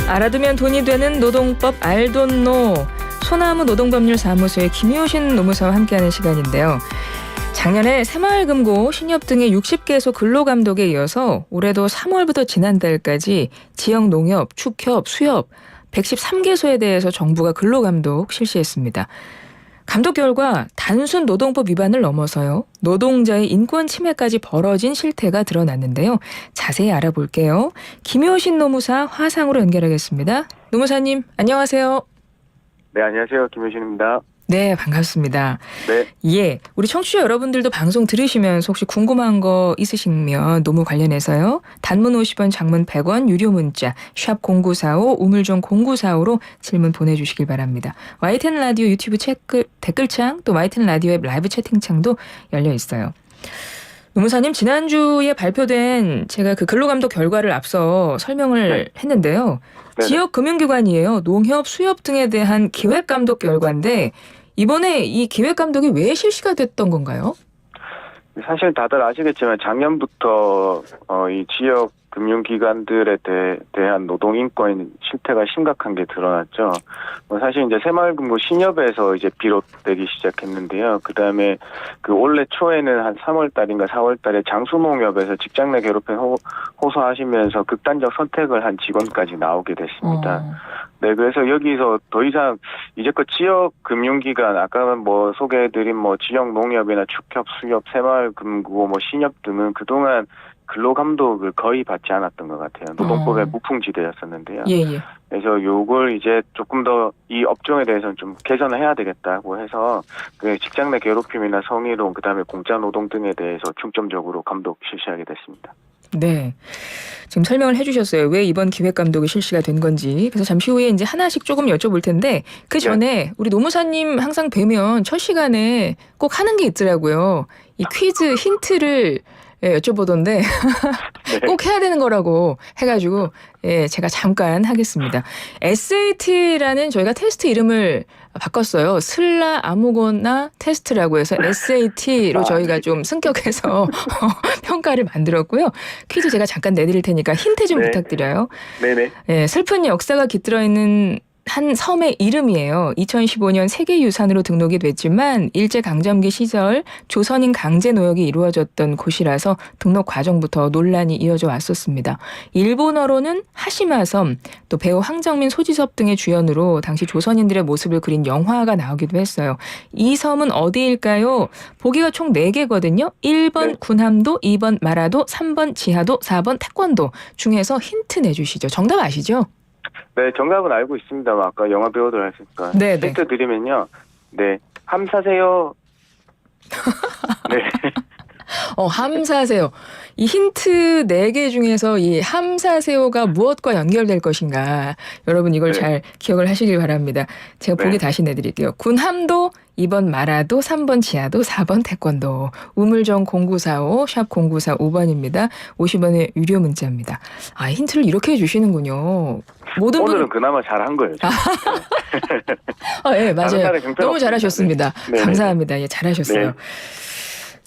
알아두면 돈이 되는 노동법 알돈노. 소나무 노동법률사무소의 김효신 노무사와 함께하는 시간인데요. 작년에 새마을금고, 신협 등의 60개소 근로감독에 이어서 올해도 3월부터 지난달까지 지역농협, 축협, 수협 113개소에 대해서 정부가 근로감독 실시했습니다. 감독 결과 단순 노동법 위반을 넘어서요, 노동자의 인권 침해까지 벌어진 실태가 드러났는데요. 자세히 알아볼게요. 김효신 노무사 화상으로 연결하겠습니다. 노무사님, 안녕하세요. 네, 안녕하세요. 김효신입니다. 네, 반갑습니다. 네. 예, 우리 청취자 여러분들도 방송 들으시면서 혹시 궁금한 거 있으시면 노무 관련해서요. 단문 50원, 장문 100원, 유료 문자 샵 0945, 우물정 0945로 질문 보내주시길 바랍니다. YTN 라디오 유튜브 댓글창, 또 YTN 라디오 앱 라이브 채팅창도 열려 있어요. 노무사님, 지난주에 발표된 제가 그 근로감독 결과를 앞서 설명을 했는데요. 네네. 지역 금융기관이에요. 농협, 수협 등에 대한 기획감독 결과인데 이번에 이 기획감독이 왜 실시가 됐던 건가요? 사실 다들 아시겠지만 작년부터 이 지역 금융기관들에 대한 노동인권 실태가 심각한 게 드러났죠. 사실 이제 새마을금고 신협에서 이제 비롯되기 시작했는데요. 그 다음에 올해 초에는 한 3월달인가 4월달에 장수농협에서 직장 내 괴롭힘 호소하시면서 극단적 선택을 한 직원까지 나오게 됐습니다. 네, 그래서 여기서 더 이상 이제껏 지역 금융기관, 아까 소개해드린 지역 농협이나 축협, 수협, 새마을금고, 신협 등은 그동안 근로감독을 거의 받지 않았던 것 같아요. 노동법의 무풍지대였었는데요. 예. 그래서 요걸 이제 조금 더 이 업종에 대해서는 좀 개선을 해야 되겠다고 해서 직장 내 괴롭힘이나 성희롱, 그다음에 공짜 노동 등에 대해서 중점적으로 감독 실시하게 됐습니다. 네. 지금 설명을 해주셨어요. 왜 이번 기획감독이 실시가 된 건지. 그래서 잠시 후에 이제 하나씩 조금 여쭤볼 텐데 그 전에 우리 노무사님 항상 뵈면 첫 시간에 꼭 하는 게 있더라고요. 이 퀴즈 힌트를 여쭤보던데 네. 꼭 해야 되는 거라고 해가지고 제가 잠깐 하겠습니다. SAT라는 저희가 테스트 이름을 바꿨어요. 슬라 아무거나 테스트라고 해서 SAT로 저희가 좀 승격해서 평가를 만들었고요. 퀴즈 제가 잠깐 내드릴 테니까 힌트 좀 부탁드려요. 네네. 네, 슬픈 역사가 깃들어 있는 한 섬의 이름이에요. 2015년 세계유산으로 등록이 됐지만 일제강점기 시절 조선인 강제 노역이 이루어졌던 곳이라서 등록 과정부터 논란이 이어져 왔었습니다. 일본어로는 하시마섬, 또 배우 황정민, 소지섭 등의 주연으로 당시 조선인들의 모습을 그린 영화가 나오기도 했어요. 이 섬은 어디일까요? 보기가 총 4개거든요. 1번 군함도, 2번 마라도, 3번 지하도, 4번 태권도 중에서 힌트 내주시죠. 정답 아시죠? 네, 정답은 알고 있습니다만 아까 영화 배우들 하셨으니까 힌트 드리면요. 네, 함사세요. 네. 함사세요. 이 힌트 4개 중에서 이 함사세요가 무엇과 연결될 것인가. 여러분 이걸 잘 기억을 하시길 바랍니다. 제가 보기 다시 내드릴게요. 군함도, 2번 마라도, 3번 지하도, 4번 태권도. 우물정 0945, 샵 0945번입니다. 50원의 유료 문자입니다. 힌트를 이렇게 해주시는군요. 오늘은 그나마 잘한 거예요. 네, 맞아요. 너무 잘하셨습니다. 네. 감사합니다. 예, 잘하셨어요. 네.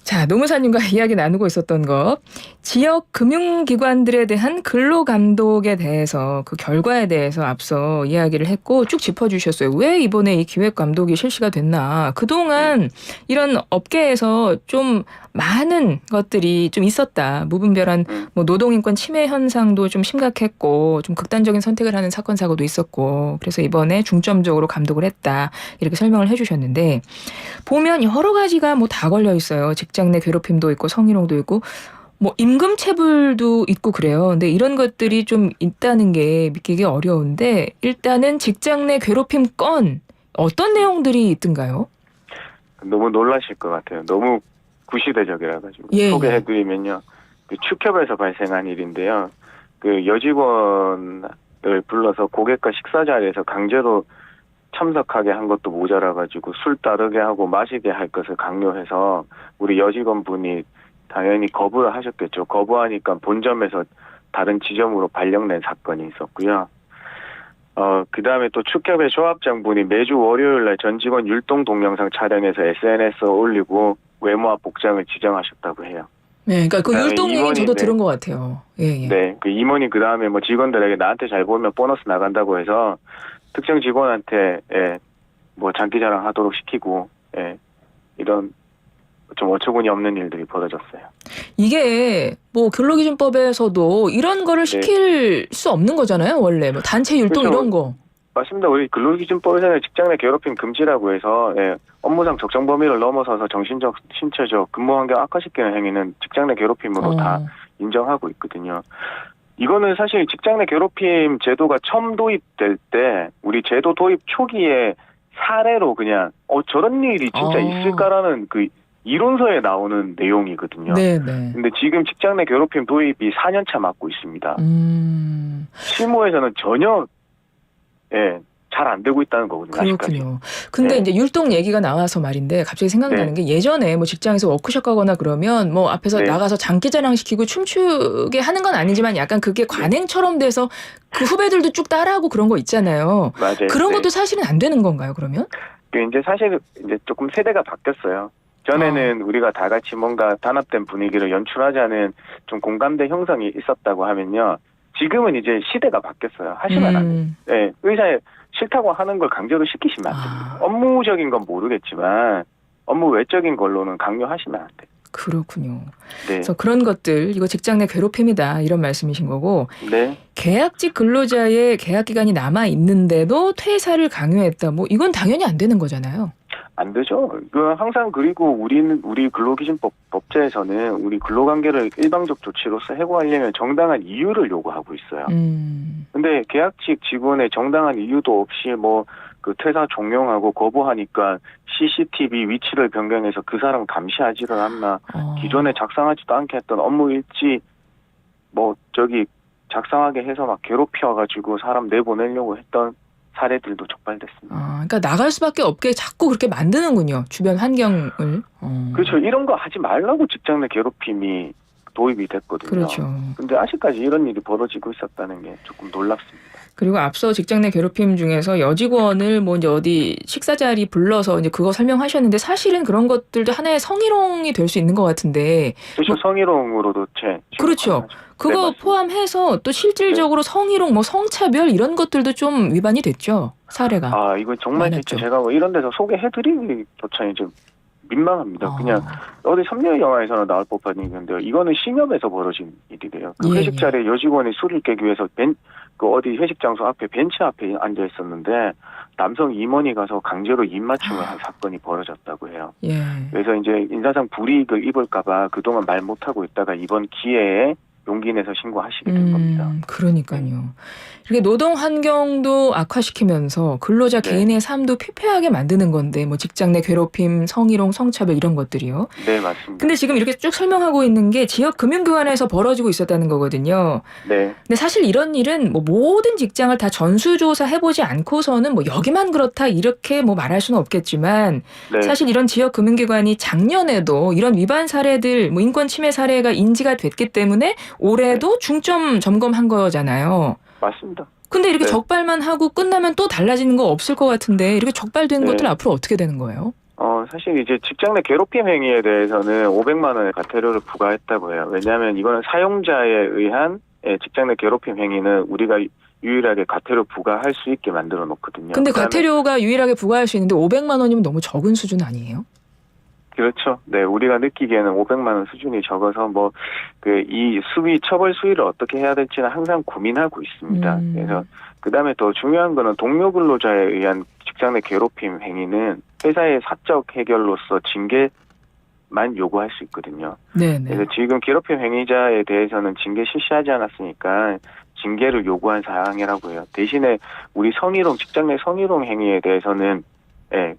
자, 노무사님과 이야기 나누고 있었던 거, 지역 금융기관들에 대한 근로감독에 대해서 그 결과에 대해서 앞서 이야기를 했고 쭉 짚어주셨어요. 왜 이번에 이 기획감독이 실시가 됐나. 그동안 이런 업계에서 좀 많은 것들이 좀 있었다. 무분별한 노동인권 침해 현상도 좀 심각했고 좀 극단적인 선택을 하는 사건 사고도 있었고 그래서 이번에 중점적으로 감독을 했다. 이렇게 설명을 해주셨는데 보면 여러 가지가 다 걸려 있어요. 직장 내 괴롭힘도 있고 성희롱도 있고 임금체불도 있고 그래요. 근데 이런 것들이 좀 있다는 게 믿기기 어려운데 일단은 직장 내 괴롭힘 건 어떤 내용들이 있던가요? 너무 놀라실 것 같아요. 너무 구시대적이라 가지고 소개해드리면요. 축협에서 발생한 일인데요. 여직원을 불러서 고객과 식사 자리에서 강제로 참석하게 한 것도 모자라 가지고 술 따르게 하고 마시게 할 것을 강요해서 우리 여직원분이 당연히 거부를 하셨겠죠. 거부하니까 본점에서 다른 지점으로 발령낸 사건이 있었고요. 그다음에 또 축협의 조합장분이 매주 월요일날 전 직원 율동 동영상 촬영해서 SNS에 올리고 외모와 복장을 지정하셨다고 해요. 네, 그러니까 그 그다음에 율동 얘기는 임원이, 저도 네. 들은 것 같아요. 예, 예. 네, 그 임원이 그 다음에 뭐 직원들에게 나한테 잘 보면 보너스 나간다고 해서 특정 직원한테 뭐 장기자랑 하도록 시키고 이런 좀 어처구니 없는 일들이 벌어졌어요. 이게 뭐 근로기준법에서도 이런 거를 네, 시킬 수 없는 거잖아요, 원래. 뭐 단체 율동 그렇죠. 이런 거. 맞습니다. 우리 근로기준법에서는 직장 내 괴롭힘 금지라고 해서 업무상 적정 범위를 넘어서서 정신적, 신체적, 근무 환경 악화시키는 행위는 직장 내 괴롭힘으로 다 인정하고 있거든요. 이거는 사실 직장 내 괴롭힘 제도가 처음 도입될 때 우리 제도 도입 초기에 사례로 그냥 저런 일이 진짜 있을까라는 그 이론서에 나오는 내용이거든요. 네네. 근데 지금 직장 내 괴롭힘 도입이 4년차 맞고 있습니다. 실무에서는 전혀 잘 안 되고 있다는 거거든요. 아직까지. 그렇군요. 근데 이제 율동 얘기가 나와서 말인데 갑자기 생각나는 게 예전에 뭐 직장에서 워크숍 가거나 그러면 뭐 앞에서 나가서 장기자랑 시키고 춤추게 하는 건 아니지만 약간 그게 관행처럼 돼서 그 후배들도 쭉 따라하고 그런 거 있잖아요. 맞아요. 그런 것도 사실은 안 되는 건가요, 그러면? 이제 사실 이제 조금 세대가 바뀌었어요. 전에는 우리가 다 같이 뭔가 단합된 분위기를 연출하자는 좀 공감대 형성이 있었다고 하면요. 지금은 이제 시대가 바뀌었어요. 하시면 안 돼요. 의사에 싫다고 하는 걸 강제로 시키시면 안 됩니다. 업무적인 건 모르겠지만 업무 외적인 걸로는 강요하시면 안 돼요. 그렇군요. 네. 그래서 그런 것들 이거 직장 내 괴롭힘이다 이런 말씀이신 거고. 네. 계약직 근로자의 계약 기간이 남아 있는데도 퇴사를 강요했다. 뭐 이건 당연히 안 되는 거잖아요. 안 되죠. 항상 그리고 우리 근로기준법 법제에서는 우리 근로관계를 일방적 조치로서 해고하려면 정당한 이유를 요구하고 있어요. 근데 계약직 직원의 정당한 이유도 없이 뭐 그 퇴사 종용하고 거부하니까 CCTV 위치를 변경해서 그 사람 감시하지를 않나. 기존에 작성하지도 않게 했던 업무 일지 작성하게 해서 막 괴롭혀가지고 사람 내보내려고 했던 사례들도 적발됐습니다. 그러니까 나갈 수밖에 없게 자꾸 그렇게 만드는군요. 주변 환경을. 그렇죠. 이런 거 하지 말라고 직장 내 괴롭힘이 도입이 됐거든요. 그렇죠. 근데 아직까지 이런 일이 벌어지고 있었다는 게 조금 놀랍습니다. 그리고 앞서 직장 내 괴롭힘 중에서 여직원을 뭐 이제 어디 식사 자리 불러서 이제 그거 설명하셨는데 사실은 그런 것들도 하나의 성희롱이 될 수 있는 것 같은데. 그렇죠. 성희롱으로도 그렇죠. 그거 네, 포함해서 또 실질적으로 성희롱, 뭐 성차별 이런 것들도 좀 위반이 됐죠. 사례가. 이거 정말 진짜 제가 뭐 이런 데서 소개해드리기조차 이제 민망합니다. 그냥 어디 삼류 영화에서나 나올 법한 얘기인데요. 이거는 신협에서 벌어진 일이래요. 그 회식 자리에 여직원이 술을 깨기 위해서 그 어디 회식 장소 앞에 벤치 앞에 앉아 있었는데 남성 임원이 가서 강제로 입맞춤을 한 사건이 벌어졌다고 해요. 그래서 이제 인사상 불이익을 입을까봐 그동안 말 못하고 있다가 이번 기회에 용기 내서 신고하시게 된 겁니다. 그러니까요. 이렇게 노동 환경도 악화시키면서 근로자 개인의 삶도 피폐하게 만드는 건데 뭐 직장 내 괴롭힘, 성희롱, 성차별 이런 것들이요. 네, 맞습니다. 근데 지금 이렇게 쭉 설명하고 있는 게 지역 금융기관에서 벌어지고 있었다는 거거든요. 네. 근데 사실 이런 일은 뭐 모든 직장을 다 전수조사 해보지 않고서는 뭐 여기만 그렇다 이렇게 뭐 말할 수는 없겠지만 사실 이런 지역 금융기관이 작년에도 이런 위반 사례들, 뭐 인권 침해 사례가 인지가 됐기 때문에 올해도 중점 점검한 거잖아요. 맞습니다. 근데 이렇게 적발만 하고 끝나면 또 달라지는 거 없을 것 같은데 이렇게 적발된 것들 앞으로 어떻게 되는 거예요? 사실 이제 직장 내 괴롭힘 행위에 대해서는 500만 원의 과태료를 부과했다고 해요. 왜냐하면 이거는 사용자에 의한 직장 내 괴롭힘 행위는 우리가 유일하게 과태료 부과할 수 있게 만들어 놓거든요. 근데 과태료가 유일하게 부과할 수 있는데 500만 원이면 너무 적은 수준 아니에요? 그렇죠. 네, 우리가 느끼기에는 500만 원 수준이 적어서 이 처벌 수위를 어떻게 해야 될지는 항상 고민하고 있습니다. 그래서 그다음에 더 중요한 거는 동료 근로자에 의한 직장 내 괴롭힘 행위는 회사의 사적 해결로서 징계만 요구할 수 있거든요. 그래서 지금 괴롭힘 행위자에 대해서는 징계 실시하지 않았으니까 징계를 요구한 사항이라고 해요. 대신에 우리 직장 내 성희롱 행위에 대해서는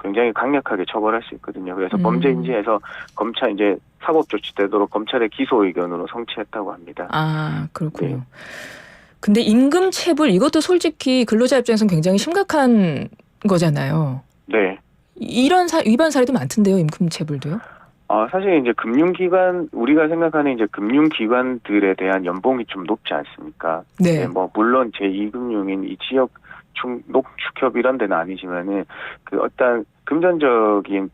굉장히 강력하게 처벌할 수 있거든요. 그래서 범죄 인지해서 검찰 이제 사법 조치되도록 검찰의 기소 의견으로 성취했다고 합니다. 그렇군요. 근데 임금 체불 이것도 솔직히 근로자 입장에서는 굉장히 심각한 거잖아요. 네. 이런 위반 사례도 많던데요, 임금 체불도요? 사실 이제 우리가 생각하는 이제 금융기관들에 대한 연봉이 좀 높지 않습니까? 네. 물론 제2금융인 이 지역 농축협 이런 데는 아니지만은 그 어떤 금전적인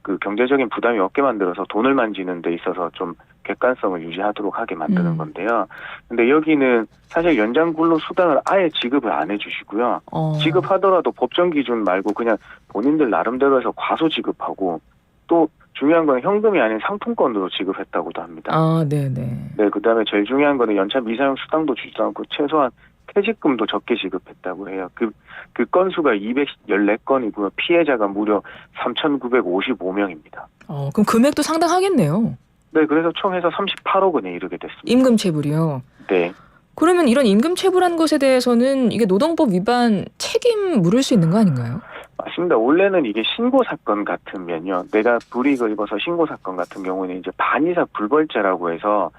그 경제적인 부담이 없게 만들어서 돈을 만지는 데 있어서 좀 객관성을 유지하도록 하게 만드는 음. 건데요. 근데 여기는 사실 연장 근로 수당을 아예 지급을 안 해주시고요. 지급하더라도 법정 기준 말고 그냥 본인들 나름대로 해서 과소 지급하고 또 중요한 건 현금이 아닌 상품권으로 지급했다고도 합니다. 아, 네네. 네, 그다음에 제일 중요한 거는 연차 미사용 수당도 주지도 않고 최소한 퇴직금도 적게 지급했다고 해요. 그 건수가 214건이고요. 피해자가 무려 3,955명입니다. 그럼 금액도 상당하겠네요. 네, 그래서 총 해서 38억 원에 이르게 됐습니다. 임금체불이요. 네. 그러면 이런 임금체불한 것에 대해서는 이게 노동법 위반 책임 물을 수 있는 거 아닌가요? 맞습니다. 원래는 이게 신고 사건 같으면요. 내가 불이익을 입어서 신고 사건 같은 경우는 이제 반의사 불벌죄라고 해서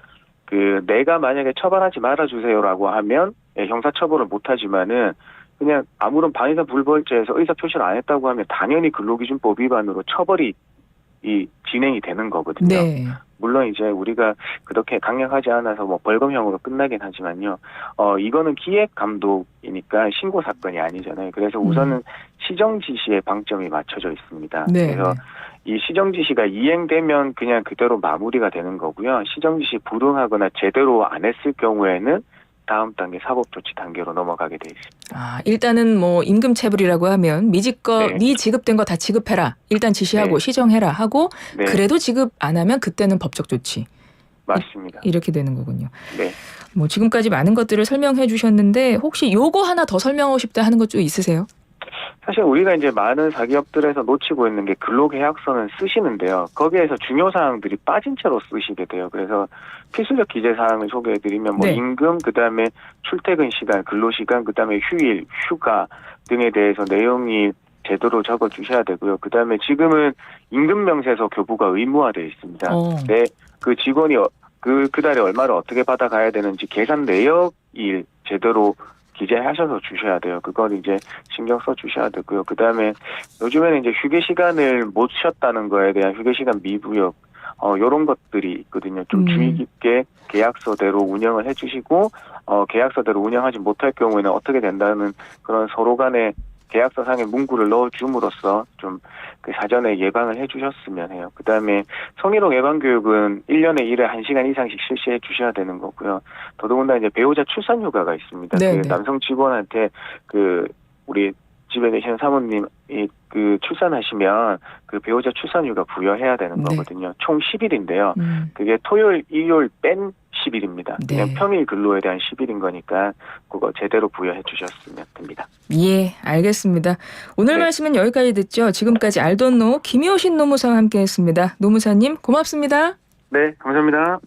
내가 만약에 처벌하지 말아주세요라고 하면 형사 처벌을 못하지만은 그냥 아무런 반의사 불벌죄에서 의사 표시를 안 했다고 하면 당연히 근로기준법 위반으로 처벌이 진행이 되는 거거든요. 네. 물론 이제 우리가 그렇게 강력하지 않아서 뭐 벌금형으로 끝나긴 하지만요. 이거는 기획 감독이니까 신고 사건이 아니잖아요. 그래서 우선은 시정 지시에 방점이 맞춰져 있습니다. 네. 그래서 이 시정 지시가 이행되면 그냥 그대로 마무리가 되는 거고요. 시정 지시 불응하거나 제대로 안 했을 경우에는 다음 단계 사법조치 단계로 넘어가게 돼 있습니다. 일단은 뭐 임금체불이라고 하면 미지급된 거 다 지급해라. 일단 지시하고 네. 시정해라 하고 네. 그래도 지급 안 하면 그때는 법적 조치. 맞습니다. 이렇게 되는 거군요. 네. 뭐 지금까지 많은 것들을 설명해 주셨는데 혹시 요거 하나 더 설명하고 싶다 하는 것 좀 있으세요? 사실 우리가 이제 많은 사기업들에서 놓치고 있는 게 근로계약서는 쓰시는데요. 거기에서 중요 사항들이 빠진 채로 쓰시게 돼요. 그래서 필수적 기재 사항을 소개해드리면 뭐 네. 임금, 그다음에 출퇴근 시간, 근로 시간, 그다음에 휴일, 휴가 등에 대해서 내용이 제대로 적어 주셔야 되고요. 그다음에 지금은 임금 명세서 교부가 의무화되어 있습니다. 네, 그 직원이 그 달에 얼마를 어떻게 받아가야 되는지 계산 내역일 제대로 기재하셔서 주셔야 돼요. 그걸 이제 신경 써 주셔야 되고요. 그다음에 요즘에는 이제 휴게 시간을 못 쉬었다는 거에 대한 휴게 시간 미부역 요런 것들이 있거든요. 좀 주의 깊게 계약서대로 운영을 해 주시고 계약서대로 운영하지 못할 경우에는 어떻게 된다는 그런 서로 간의 계약서상의 문구를 넣어 줌으로써 좀 그 사전에 예방을 해 주셨으면 해요. 그다음에 성희롱 예방 교육은 1년에 1회 1시간 이상씩 실시해 주셔야 되는 거고요. 더더군다나 이제 배우자 출산 휴가가 있습니다. 그 남성 직원한테 우리 집에 계시는 사모님이 출산하시면 그 배우자 출산 휴가 부여해야 되는 거거든요. 총 10일인데요. 그게 토요일, 일요일 뺀 10일입니다. 그냥 평일 근로에 대한 10일인 거니까 그거 제대로 부여해 주셨으면 됩니다. 예, 알겠습니다. 오늘 말씀은 여기까지 듣죠. 지금까지 알돈노 김효신 노무사와 함께했습니다. 노무사님 고맙습니다. 네, 감사합니다.